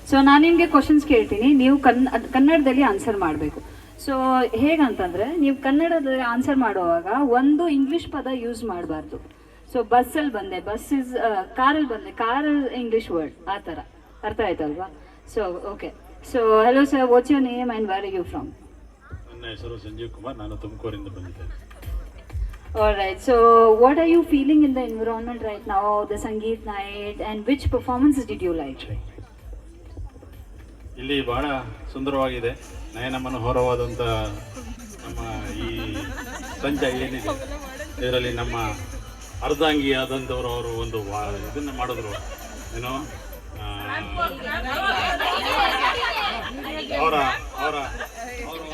So ನಾನು ನಿಮಗೆ questions ಕೇಳ್ತೀನಿ, ನೀವು ಕನ್ನಡದಲ್ಲಿ ಆನ್ಸರ್ ಮಾಡಬೇಕು. ಸೊ ಹೇಗಂತಂದರೆ, ನೀವು ಕನ್ನಡದಲ್ಲಿ ಆನ್ಸರ್ ಮಾಡುವಾಗ ಒಂದು ಇಂಗ್ಲೀಷ್ ಪದ ಯೂಸ್ ಮಾಡಬಾರ್ದು. ಸೊ ಬಸ್ಸಲ್ಲಿ ಬಂದೆ, ಬಸ್ ಇಸ್ ಕಾರಲ್ಲಿ ಬಂದೆ, ಕಾರ್ ಇಂಗ್ಲೀಷ್ ವರ್ಡ್, ಆ ಥರ. ಅರ್ಥ ಆಯ್ತಲ್ವಾ? So okay. So hello sir, what's your name and where are you from? ನನ್ನ ಹೆಸರು ಸಂಜೀವ್ ಕುಮಾರ್, ನಾನು ತುಮಕೂರಿಂದ ಬಂದಿದ್ದೇನೆ. Alright, so what are you feeling in the environment right now, the Sangeet night, and which performances did you like? ಇಲ್ಲಿ ಬಹಳ ಸುಂದರವಾಗಿದೆ, ನಯನ ಮನೋಹರವಾದಂಥ ನಮ್ಮ ಈ ಸಂಜೆ ಏನಿದೆ ಇದರಲ್ಲಿ ನಮ್ಮ ಅರ್ಧಾಂಗಿ ಆದಂಥವರು ಅವರು ಒಂದು ಇದನ್ನು ಮಾಡಿದ್ರು, ಏನೋ ಅವರ ಅವರ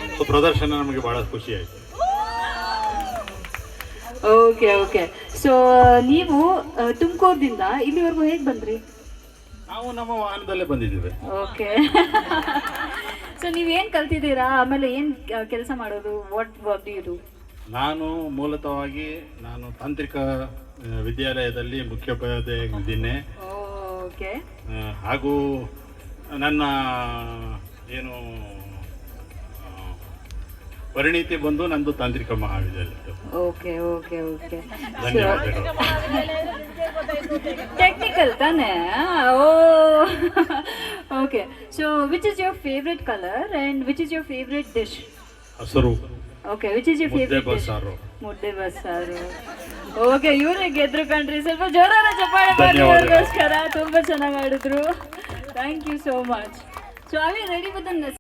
ಒಂದು ಪ್ರದರ್ಶನ ನಮಗೆ ಬಹಳ ಖುಷಿ ಆಯಿತು. Okay okay. ಸೊ ನೀವು ತುಮಕೂರದಿಂದ ಇಲ್ಲಿವರೆಗೂ ಹೇಗೆ ಬಂದ್ರಿ? ನಾವು ನಮ್ಮ ವಾಹನದಲ್ಲೇ ಬಂದಿದ್ದೇವೆ. ಓಕೆ. ಸೊ ನೀವೇನು ಕಲ್ತಿದ್ದೀರಾ, ಆಮೇಲೆ ಏನು ಕೆಲಸ ಮಾಡೋದು? What work do you do? ನಾನು ಮೂಲತಃವಾಗಿ ತಾಂತ್ರಿಕ ವಿದ್ಯಾಲಯದಲ್ಲಿ ಮುಖ್ಯೋಪಾಧ್ಯಾಯನಿದ್ದೇನೆ. ಓಕೆ. ಹಾಗೂ ನನ್ನ ಏನು ಪರಿಣಿತಿ ಬಂದು ನಂದು ತಾಂತ್ರಿಕ ಮಹಾವಿದ್ಯಾಲಯ. Okay okay okay. ಧನ್ಯವಾದಗಳು. ಟೆಕ್ನಿಕಲ್ ತಾನೇ? ಓ okay. So which is your favourite colour and which is your favourite dish? ಹಸಿರು. Okay, which is your favourite dish? ಮುದ್ದೆ ಬಸ್ಸಾರು. ಓಕೆ, ಇವ್ರಿಗೆ ಗೆದ್ರು ಕಣ್ರಿ, ಸ್ವಲ್ಪ ಜೋರಾದ ಚಪ್ಪಾಳೆ ಮಾಡಿ ಅವ್ರಿಗೋಸ್ಕರ. ತುಂಬ ಚೆನ್ನಾಗಿ ಆಡಿದ್ರು. Thank you so much. So are you ready with the